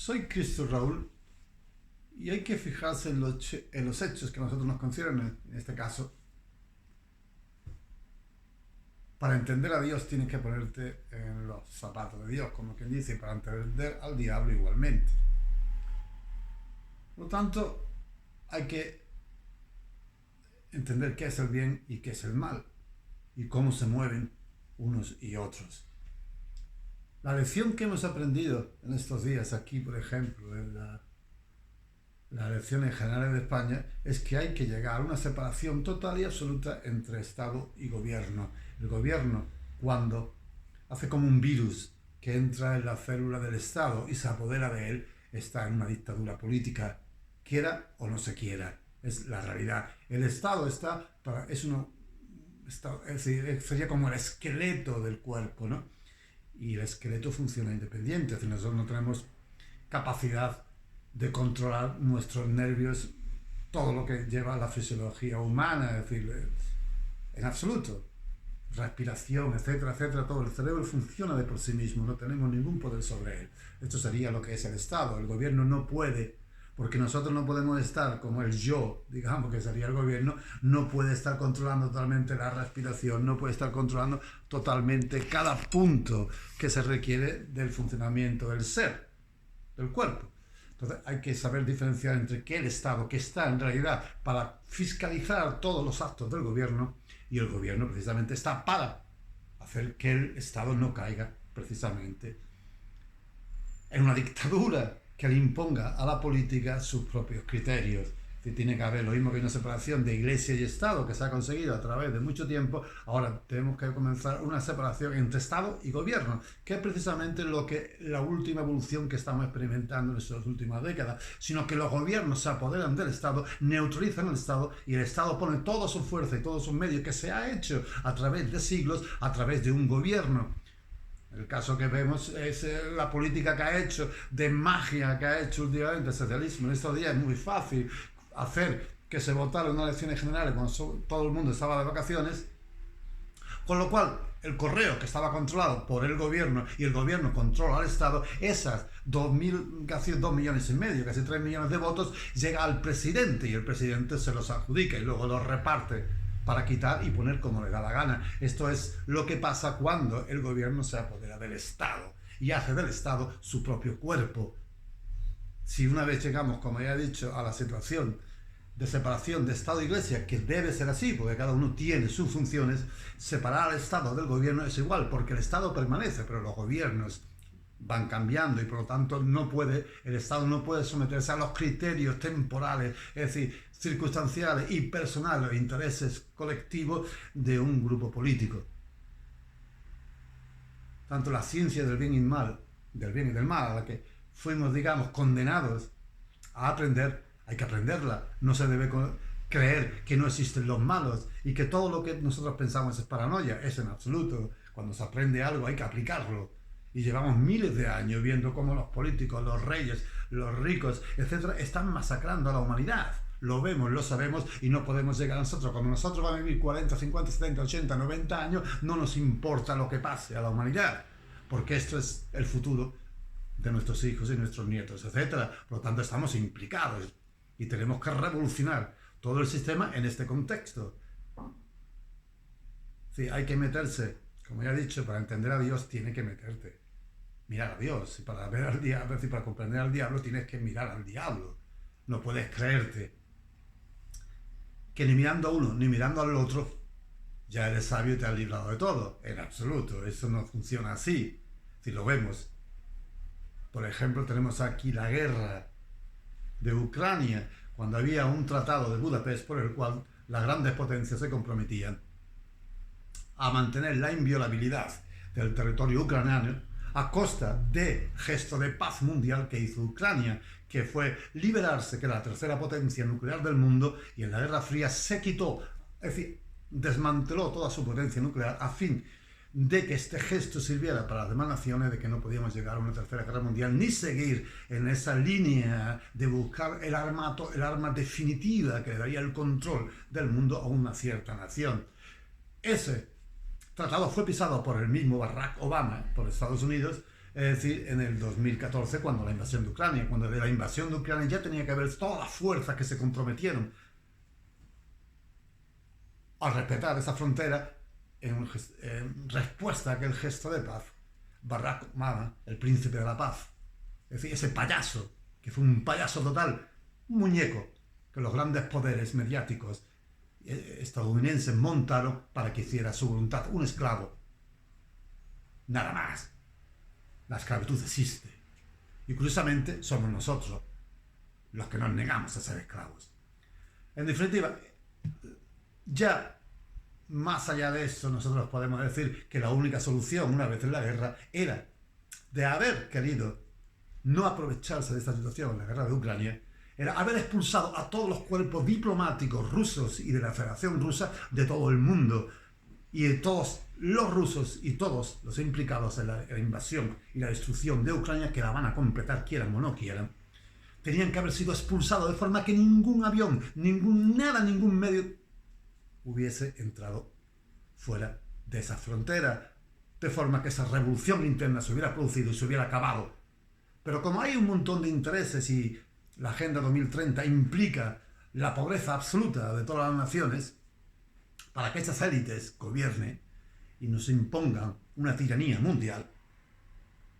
Soy Cristo Raúl y hay que fijarse en los hechos que a nosotros nos conciernen, en este caso. Para entender a Dios tienes que ponerte en los zapatos de Dios, como quien dice, y para entender al diablo igualmente. Por lo tanto, hay que entender qué es el bien y qué es el mal, y cómo se mueven unos y otros. La lección que hemos aprendido en estos días aquí, por ejemplo, en las elecciones generales de España, es que hay que llegar a una separación total y absoluta entre Estado y gobierno. El gobierno, cuando hace como un virus que entra en la célula del Estado y se apodera de él, está en una dictadura política, quiera o no se quiera. Es la realidad. El Estado sería como el esqueleto del cuerpo, ¿no? Y el esqueleto funciona independiente, es decir, nosotros no tenemos capacidad de controlar nuestros nervios, todo lo que lleva a la fisiología humana, es decir, en absoluto. Respiración, etcétera, etcétera, todo el cerebro funciona de por sí mismo, no tenemos ningún poder sobre él. Esto sería lo que es el Estado. El gobierno no puede, porque nosotros no podemos estar como el yo, digamos que sería el gobierno, no puede estar controlando totalmente la respiración, no puede estar controlando totalmente cada punto que se requiere del funcionamiento del ser, del cuerpo. Entonces hay que saber diferenciar entre qué el Estado, que está en realidad para fiscalizar todos los actos del gobierno, y el gobierno precisamente está para hacer que el Estado no caiga precisamente en una dictadura que le imponga a la política sus propios criterios. Tiene que haber lo mismo que una separación de Iglesia y Estado que se ha conseguido a través de mucho tiempo. Ahora tenemos que comenzar una separación entre Estado y gobierno, que es precisamente la última evolución que estamos experimentando en estas últimas décadas, sino que los gobiernos se apoderan del Estado, neutralizan al Estado y el Estado pone toda su fuerza y todos sus medios que se ha hecho a través de siglos, a través de un gobierno. El caso que vemos es la política que ha hecho, de magia que ha hecho últimamente el socialismo. En estos días es muy fácil hacer que se votara en unas elecciones generales cuando todo el mundo estaba de vacaciones, con lo cual el correo, que estaba controlado por el gobierno y el gobierno controla al Estado, esas casi 2,5 millones, casi 3 millones de votos, llega al presidente y el presidente se los adjudica y luego los reparte para quitar y poner como le da la gana. Esto es lo que pasa cuando el gobierno se apodera del Estado y hace del Estado su propio cuerpo. Si una vez llegamos, como ya he dicho, a la situación de separación de Estado e Iglesia, que debe ser así, porque cada uno tiene sus funciones, separar al Estado del gobierno es igual, porque el Estado permanece, pero los gobiernos van cambiando y por lo tanto el Estado no puede someterse a los criterios temporales, es decir, circunstanciales y personales, los intereses colectivos de un grupo político. Tanto la ciencia del bien y mal, del bien y del mal, a la que fuimos, digamos, condenados a aprender, hay que aprenderla. No se debe creer que no existen los malos y que todo lo que nosotros pensamos es paranoia. Es en absoluto. Cuando se aprende algo hay que aplicarlo. Y llevamos miles de años viendo cómo los políticos, los reyes, los ricos, etcétera, están masacrando a la humanidad. Lo vemos, lo sabemos y no podemos llegar a nosotros. Como nosotros vamos a vivir 40, 50, 70, 80, 90 años, no nos importa lo que pase a la humanidad. Porque esto es el futuro de nuestros hijos y nuestros nietos, etcétera. Por lo tanto, estamos implicados y tenemos que revolucionar todo el sistema en este contexto. Sí, hay que meterse, como ya he dicho, para entender a Dios tiene que meterte, mirar a Dios, y para ver al diablo, y para comprender al diablo tienes que mirar al diablo. No puedes creerte que ni mirando a uno ni mirando al otro ya eres sabio y te has librado de todo. En absoluto, eso no funciona así. Si lo vemos, por ejemplo, tenemos aquí la guerra de Ucrania, cuando había un tratado de Budapest por el cual las grandes potencias se comprometían a mantener la inviolabilidad del territorio ucraniano a costa del gesto de paz mundial que hizo Ucrania, que fue liberarse, que era la tercera potencia nuclear del mundo, y en la Guerra Fría se quitó, es decir, desmanteló toda su potencia nuclear a fin de que este gesto sirviera para las demás naciones, de que no podíamos llegar a una tercera guerra mundial ni seguir en esa línea de buscar el arma definitiva que le daría el control del mundo a una cierta nación. Ese tratado fue pisado por el mismo Barack Obama, por Estados Unidos, Es decir, en el 2014, cuando la invasión de Ucrania, cuando de la invasión de Ucrania ya tenía que haber todas las fuerzas que se comprometieron a respetar esa frontera en respuesta a aquel gesto de paz. Barack Obama, el príncipe de la paz, es decir, ese payaso, que fue un payaso total, un muñeco que los grandes poderes mediáticos estadounidenses montaron para que hiciera su voluntad, un esclavo. Nada más. La esclavitud existe. Y curiosamente somos nosotros los que nos negamos a ser esclavos. En definitiva, ya más allá de eso, nosotros podemos decir que la única solución, una vez en la guerra, era de haber querido no aprovecharse de esta situación, la guerra de Ucrania, era haber expulsado a todos los cuerpos diplomáticos rusos y de la Federación Rusa de todo el mundo. Y de todos los rusos y todos los implicados en la invasión y la destrucción de Ucrania, que la van a completar quieran o no quieran, tenían que haber sido expulsados de forma que ningún avión, ningún medio hubiese entrado fuera de esa frontera, de forma que esa revolución interna se hubiera producido y se hubiera acabado. Pero como hay un montón de intereses y la Agenda 2030 implica la pobreza absoluta de todas las naciones, para que esas élites gobiernen y nos impongan una tiranía mundial,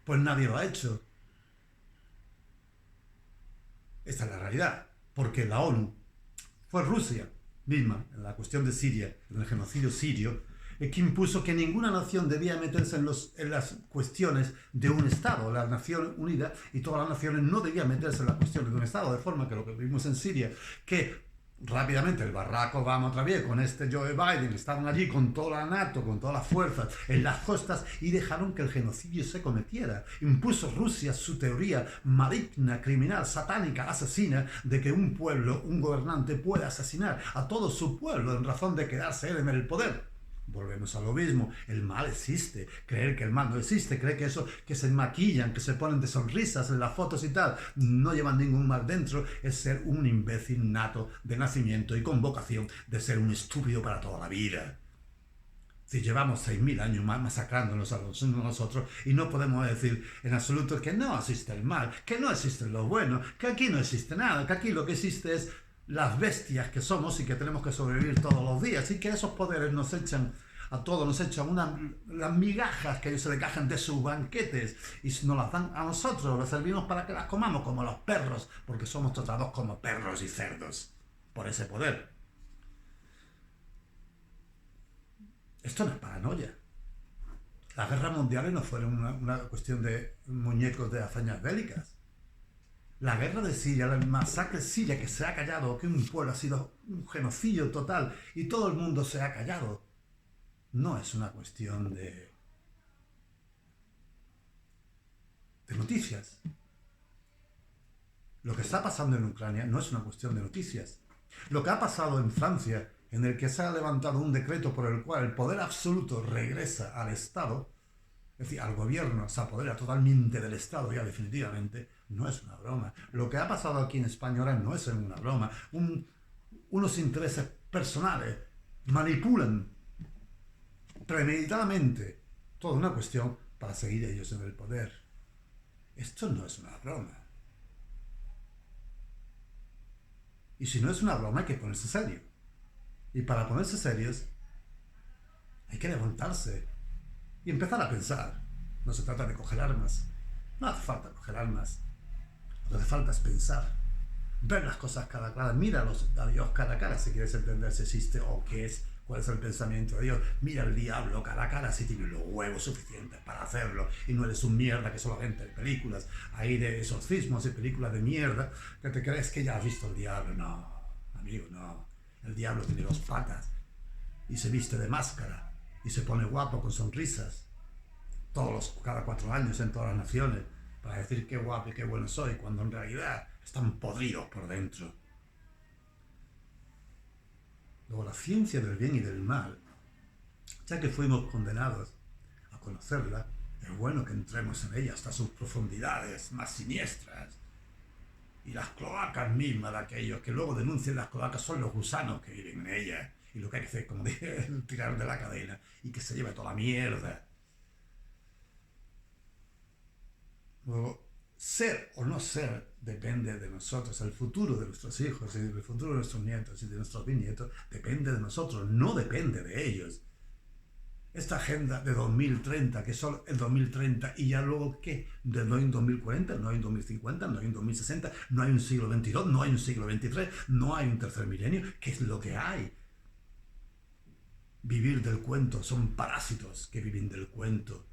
pues nadie lo ha hecho. Esta es la realidad, porque la ONU fue Rusia misma, en la cuestión de Siria, en el genocidio sirio, que impuso que ninguna nación debía meterse en las cuestiones de un Estado. La Nación Unida y todas las naciones no debían meterse en las cuestiones de un Estado, de forma que lo que vimos en Siria, que rápidamente el Barack Obama otra vez con este Joe Biden estaban allí con toda la NATO, con todas las fuerzas en las costas y dejaron que el genocidio se cometiera. Impuso Rusia su teoría maligna, criminal, satánica, asesina de que un pueblo, un gobernante puede asesinar a todo su pueblo en razón de quedarse él en el poder. Volvemos a lo mismo, el mal existe, creer que el mal no existe, creer que eso, que se maquillan, que se ponen de sonrisas en las fotos y tal, no llevan ningún mal dentro, es ser un imbécil nato de nacimiento y con vocación de ser un estúpido para toda la vida. Si llevamos 6.000 años más masacrándonos a los unos a nosotros y no podemos decir en absoluto que no existe el mal, que no existe lo bueno, que aquí no existe nada, que aquí lo que existe es las bestias que somos y que tenemos que sobrevivir todos los días y que esos poderes nos echan a todos, nos echan las migajas que ellos se le cajan de sus banquetes y nos las dan a nosotros, las servimos para que las comamos como los perros, porque somos tratados como perros y cerdos por ese poder. Esto no es paranoia. Las guerras mundiales no fueron una cuestión de muñecos de hazañas bélicas. La guerra de Siria, la masacre de Siria que se ha callado, que un pueblo ha sido un genocidio total y todo el mundo se ha callado, no es una cuestión de noticias. Lo que está pasando en Ucrania no es una cuestión de noticias. Lo que ha pasado en Francia, en el que se ha levantado un decreto por el cual el poder absoluto regresa al Estado, es decir, al gobierno se apodera totalmente del Estado ya definitivamente, no es una broma. Lo que ha pasado aquí en España ahora no es una broma. Unos intereses personales manipulan premeditadamente toda una cuestión para seguir ellos en el poder. Esto no es una broma. Y si no es una broma hay que ponerse serio. Y para ponerse serios hay que levantarse y empezar a pensar. No se trata de coger armas. No hace falta coger armas. Lo que hace falta es pensar. Ver las cosas cara a cara. Mira a Dios cara a cara si quieres entender si existe o qué es, cuál es el pensamiento de Dios. Mira al diablo cara a cara si tienes los huevos suficientes para hacerlo y no eres un mierda que solamente en películas ahí de exorcismos y películas de mierda que te crees que ya has visto el diablo. No, amigo, no. El diablo tiene 2 patas y se viste de máscara y se pone guapo con sonrisas cada 4 años en todas las naciones para decir qué guapo y qué bueno soy, cuando en realidad están podridos por dentro. Luego la ciencia del bien y del mal, ya que fuimos condenados a conocerla, es bueno que entremos en ella hasta sus profundidades más siniestras. Y las cloacas mismas de aquellos que luego denuncian las cloacas son los gusanos que viven en ellas. Y lo que hay que hacer, como dije, es tirar de la cadena y que se lleve toda la mierda. Luego, ser o no ser depende de nosotros. El futuro de nuestros hijos y el futuro de nuestros nietos y de nuestros bisnietos depende de nosotros, no depende de ellos. Esta agenda de 2030, que es solo el 2030, y ya luego, ¿qué? No hay un 2040, no hay un 2050, no hay un 2060, no hay un siglo XXII, no hay un siglo XXIII, no hay un tercer milenio. ¿Qué es lo que hay? Vivir del cuento, son parásitos que viven del cuento.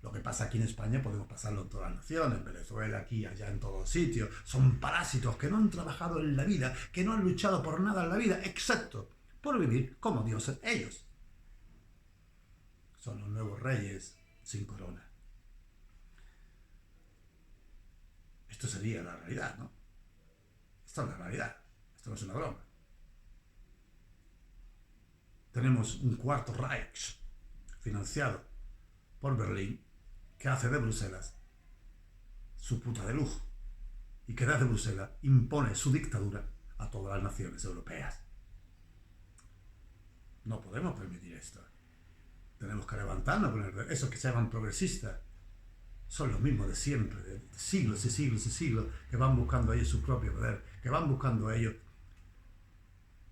Lo que pasa aquí en España podemos pasarlo en todas las naciones, en Venezuela, aquí, allá, en todos sitios. Son parásitos que no han trabajado en la vida, que no han luchado por nada en la vida, excepto por vivir como dioses ellos. Son los nuevos reyes sin corona. Esto sería la realidad, ¿no? Esto es la realidad. Esto no es una broma. Tenemos un cuarto Reich financiado por Berlín que hace de Bruselas su puta de lujo y que desde Bruselas impone su dictadura a todas las naciones europeas. No podemos permitir esto. Tenemos que levantarnos con esos que se llaman progresistas. Son los mismos de siempre, de siglos y siglos y siglos, que van buscando ellos su propio poder, que van buscando ellos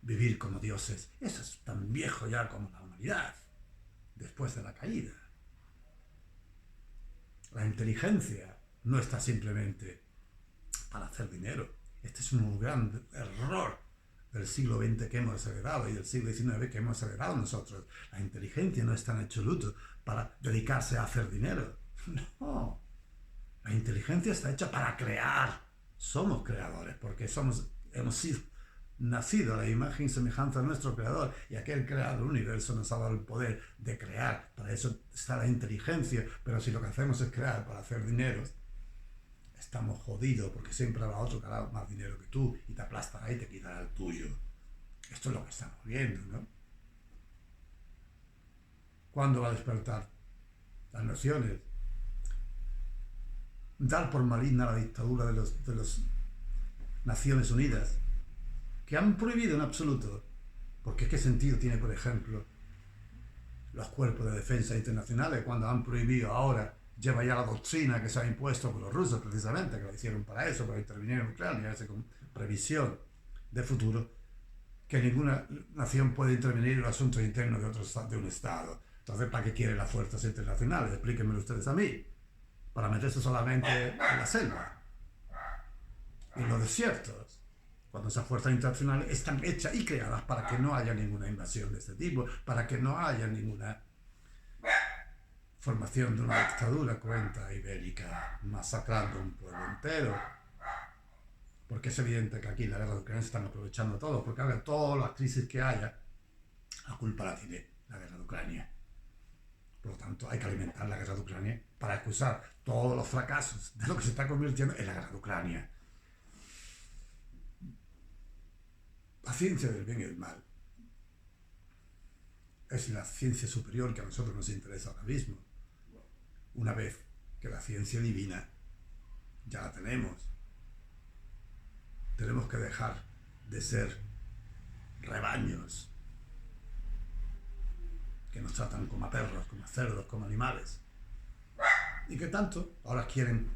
vivir como dioses. Eso es tan viejo ya como la humanidad, después de la caída. La inteligencia no está simplemente para hacer dinero. Este es un gran error del siglo XX que hemos heredado y del siglo XIX que hemos heredado nosotros. La inteligencia no está en absoluto para dedicarse a hacer dinero. No. La inteligencia está hecha para crear. Somos creadores porque hemos sido nacido a la imagen y semejanza de nuestro creador, y aquel creador del universo nos ha dado el poder de crear. Para eso está la inteligencia. Pero si lo que hacemos es crear para hacer dinero, estamos jodidos, porque siempre habrá otro que hará más dinero que tú y te aplastará y te quitará el tuyo. Esto es lo que estamos viendo, ¿no? ¿Cuándo va a despertar las naciones? Dar por maligna la dictadura de las Naciones Unidas, que han prohibido en absoluto, porque ¿qué sentido tiene, por ejemplo, los cuerpos de defensa internacionales cuando han prohibido ahora? Lleva ya la doctrina que se ha impuesto por los rusos, precisamente, que lo hicieron para eso, para intervenir en Ucrania, con previsión de futuro, que ninguna nación puede intervenir en los asuntos internos de un Estado. Entonces, ¿para qué quieren las fuerzas internacionales? Explíquenmelo ustedes a mí. ¿Para meterse solamente en la selva? En los desiertos. Cuando esas fuerzas internacionales están hechas y creadas para que no haya ninguna invasión de este tipo, para que no haya ninguna formación de una dictadura cruenta ibérica, masacrando un pueblo entero. Porque es evidente que aquí la guerra de Ucrania se están aprovechando todo, porque ahora todas las crisis que haya, la culpa la tiene la guerra de Ucrania. Por lo tanto, hay que alimentar la guerra de Ucrania para excusar todos los fracasos de lo que se está convirtiendo en la guerra de Ucrania. La ciencia del bien y del mal es la ciencia superior que a nosotros nos interesa ahora mismo. Una vez que la ciencia divina ya la tenemos que dejar de ser rebaños que nos tratan como a perros, como a cerdos, como animales, y que tanto ahora quieren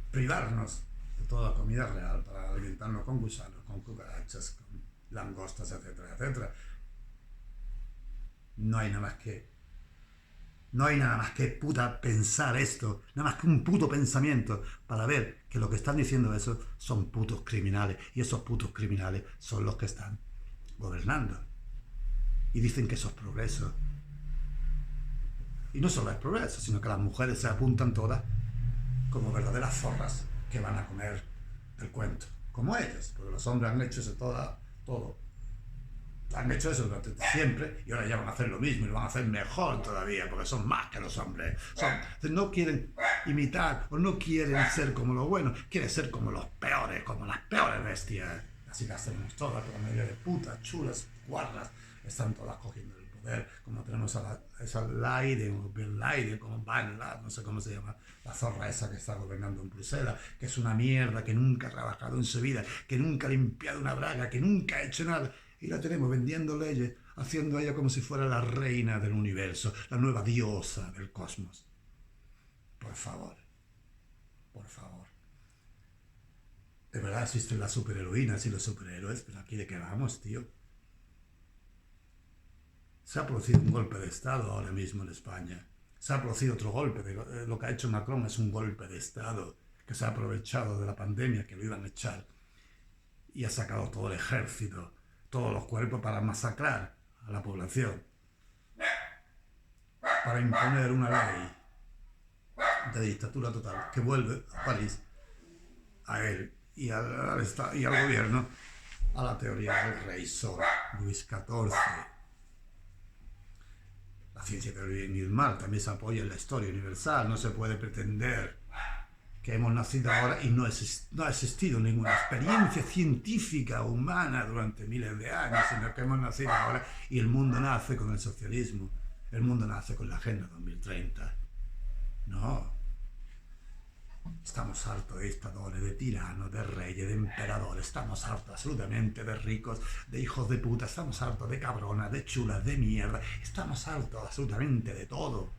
privarnos de toda la comida real para alimentarnos con gusanos, con cucarachas, con langostas, etcétera, etcétera. No hay nada más que puta pensar esto, nada más que un puto pensamiento para ver que lo que están diciendo eso son putos criminales, y esos putos criminales son los que están gobernando. Y dicen que eso es progreso. Y no solo es progreso, sino que las mujeres se apuntan todas como verdaderas zorras que van a comer del cuento, como ellas, porque los hombres han hecho eso todo. Han hecho eso durante siempre y ahora ya van a hacer lo mismo y lo van a hacer mejor todavía, porque son más que los hombres. No quieren imitar o no quieren ser como los buenos, quieren ser como los peores, como las peores bestias. Así las tenemos todas, por medio de putas, chulas, guarras, están todas cogiendo el poder, como tenemos a esa Leiden, o Bill Leiden, como Van, no sé cómo se llama, la zorra esa que está gobernando en Bruselas, que es una mierda, que nunca ha trabajado en su vida, que nunca ha limpiado una braga, que nunca ha hecho nada. Y la tenemos vendiendo leyes, haciendo a ella como si fuera la reina del universo, la nueva diosa del cosmos. Por favor. por favor. De verdad existen las superheroínas y los superhéroes, pero aquí de qué vamos, tío. Se ha producido un golpe de Estado ahora mismo en España. Se ha producido otro golpe. Lo que ha hecho Macron es un golpe de Estado que se ha aprovechado de la pandemia, que lo iban a echar, y ha sacado todo el ejército, todos los cuerpos para masacrar a la población, para imponer una ley de dictadura total que vuelve a París, a él y al gobierno, a la teoría del rey Sol, Luis XIV. La ciencia del bien y el mal también se apoya en la historia universal. No se puede pretender que hemos nacido ahora y no ha existido ninguna experiencia científica humana durante miles de años, sino que hemos nacido ahora y el mundo nace con el socialismo, el mundo nace con la Agenda 2030. No. Estamos hartos de dictadores, de tiranos, de reyes, de emperadores. Estamos hartos absolutamente de ricos, de hijos de puta. Estamos hartos de cabronas, de chulas, de mierda. Estamos hartos absolutamente de todo.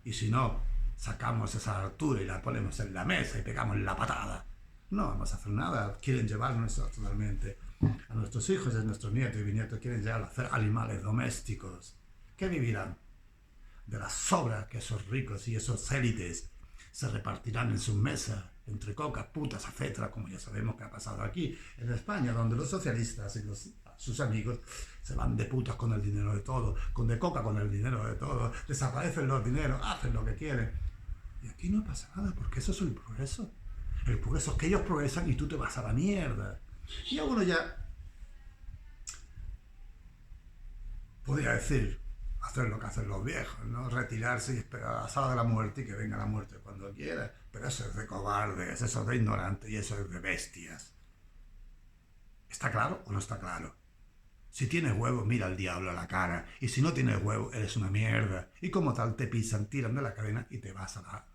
Y si no, sacamos esa altura y la ponemos en la mesa y pegamos la patada. No vamos a hacer nada. Quieren llevarnos totalmente a nuestros hijos y a nuestros nietos y bisnietos. Quieren llegar a hacer animales domésticos. ¿Qué vivirán? De las sobras que esos ricos y esos élites se repartirán en sus mesas, entre cocas, putas, etcétera, como ya sabemos que ha pasado aquí en España, donde los socialistas y sus amigos se van de putas con el dinero de todo, de coca con el dinero de todo, desaparecen los dineros, hacen lo que quieren. Y aquí no pasa nada, porque eso es el progreso. El progreso es que ellos progresan y tú te vas a la mierda. Y uno ya podría decir, hacer lo que hacen los viejos, ¿no? Retirarse y esperar a la sala de la muerte y que venga la muerte cuando quiera. Pero eso es de cobardes, eso es de ignorantes y eso es de bestias. ¿Está claro o no está claro? Si tienes huevo, mira al diablo a la cara. Y si no tienes huevo, eres una mierda. Y como tal, te pisan, tiran de la cadena y te vas a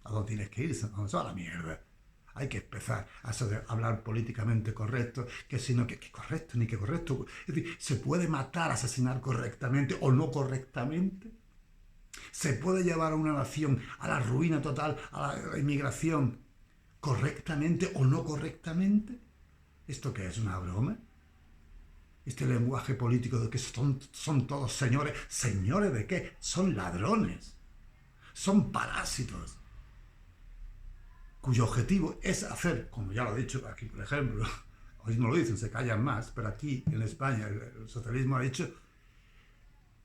donde tienes que irse, donde se va a la mierda. Hay que empezar a eso de hablar políticamente correcto, que si no, que correcto, ni que correcto. Es decir, ¿se puede matar, asesinar correctamente o no correctamente? ¿Se puede llevar a una nación a la ruina total, a la inmigración, correctamente o no correctamente? ¿Esto qué es, una broma? Este lenguaje político de que son todos señores. ¿Señores de qué? Son ladrones. Son parásitos. Cuyo objetivo es hacer, como ya lo he dicho aquí, por ejemplo, hoy no lo dicen, se callan más, pero aquí en España el socialismo ha dicho,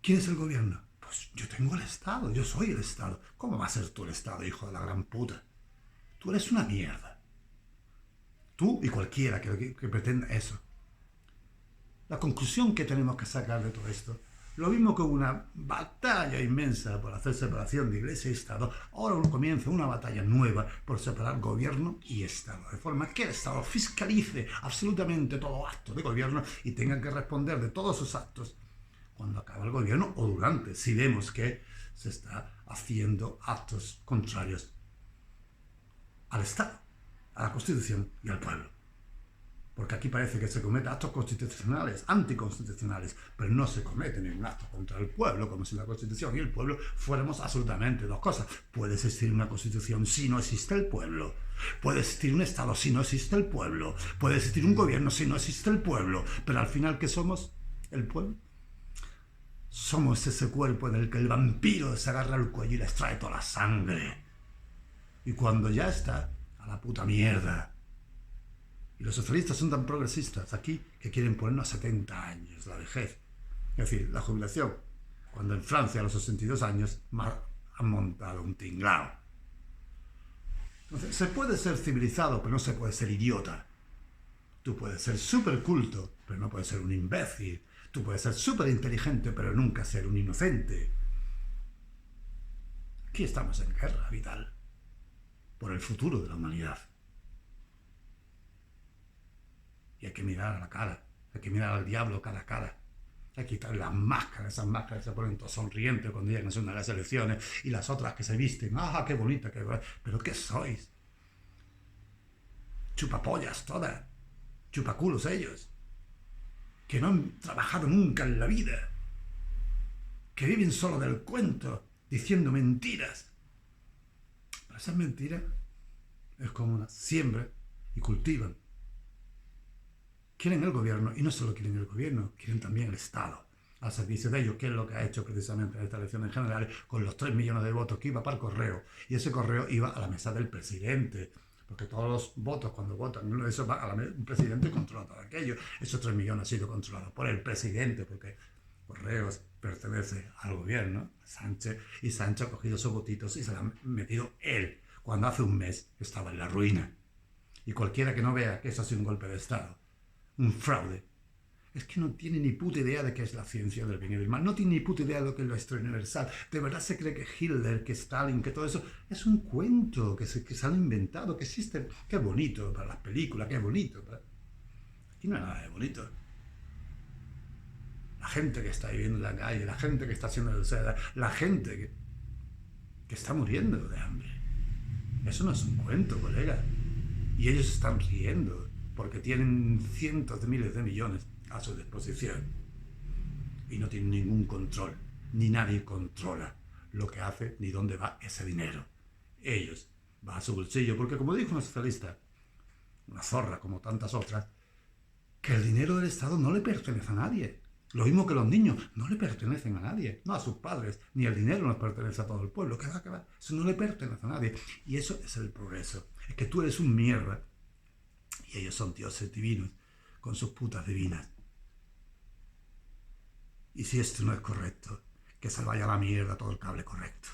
¿quién es el gobierno? Pues yo tengo el Estado, yo soy el Estado. ¿Cómo va a ser tú el Estado, hijo de la gran puta? Tú eres una mierda. Tú y cualquiera que pretenda eso. La conclusión que tenemos que sacar de todo esto, lo mismo que una batalla inmensa por hacer separación de Iglesia y Estado, ahora comienza una batalla nueva por separar gobierno y Estado, de forma que el Estado fiscalice absolutamente todo acto de gobierno y tenga que responder de todos sus actos cuando acaba el gobierno o durante, si vemos que se está haciendo actos contrarios al Estado, a la Constitución y al pueblo. Porque aquí parece que se cometen actos constitucionales, anticonstitucionales, pero no se comete ningún acto contra el pueblo, como si la Constitución y el pueblo fuéramos absolutamente dos cosas. Puede existir una Constitución si no existe el pueblo. Puede existir un Estado si no existe el pueblo. Puede existir un gobierno si no existe el pueblo. Pero al final, ¿qué somos? El pueblo. Somos ese cuerpo en el que el vampiro se agarra el cuello y le extrae toda la sangre. Y cuando ya está, a la puta mierda. Y los socialistas son tan progresistas aquí que quieren ponernos a 70 años la vejez. Es decir, la jubilación. Cuando en Francia a los 62 años han montado un tinglao. Entonces, se puede ser civilizado, pero no se puede ser idiota. Tú puedes ser súper culto, pero no puedes ser un imbécil. Tú puedes ser súper inteligente, pero nunca ser un inocente. Aquí estamos en guerra vital por el futuro de la humanidad. Y hay que mirar a la cara, hay que mirar al diablo cara a cara. Hay que quitar las máscaras, esas máscaras que se ponen todos sonrientes cuando llegan a una de las elecciones y las otras que se visten, ¡ah, qué bonita! ¿Pero qué sois? Chupapollas todas, chupaculos ellos, que no han trabajado nunca en la vida, que viven solo del cuento, diciendo mentiras. Pero esas mentiras es comuna, siembran y cultivan. Quieren el gobierno, y no solo quieren el gobierno, quieren también el Estado al servicio de ellos, que es lo que ha hecho precisamente en esta elección en general, con los 3 millones de votos que iba para el correo, y ese correo iba a la mesa del presidente, porque todos los votos, cuando votan, eso va a un presidente y controla todo aquello. Esos 3 millones han sido controlados por el presidente, porque Correos pertenece al gobierno, Sánchez, y Sánchez ha cogido esos votitos y se los ha metido él, cuando hace un mes estaba en la ruina. Y cualquiera que no vea que eso ha sido un golpe de Estado, un fraude, es que no tiene ni puta idea de qué es la ciencia del bien y del mal, no tiene ni puta idea de lo que es la historia universal. De verdad se cree que Hitler, que Stalin, que todo eso es un cuento que se han inventado, que existe. Qué bonito para las películas, qué bonito. Aquí no hay nada de bonito. La gente que está viviendo en la calle, la gente que está haciendo el seda, la gente que está muriendo de hambre. Eso no es un cuento, colega. Y ellos están riendo porque tienen cientos de miles de millones a su disposición y no tienen ningún control, ni nadie controla lo que hace ni dónde va ese dinero. Ellos va a su bolsillo, porque como dijo una socialista, una zorra como tantas otras, que el dinero del Estado no le pertenece a nadie. Lo mismo que los niños, no le pertenecen a nadie, no a sus padres, ni el dinero nos pertenece a todo el pueblo, que va, eso no le pertenece a nadie. Y eso es el progreso, es que tú eres un mierda y ellos son dioses divinos con sus putas divinas. Y si esto no es correcto, que se vaya a la mierda todo el cable correcto.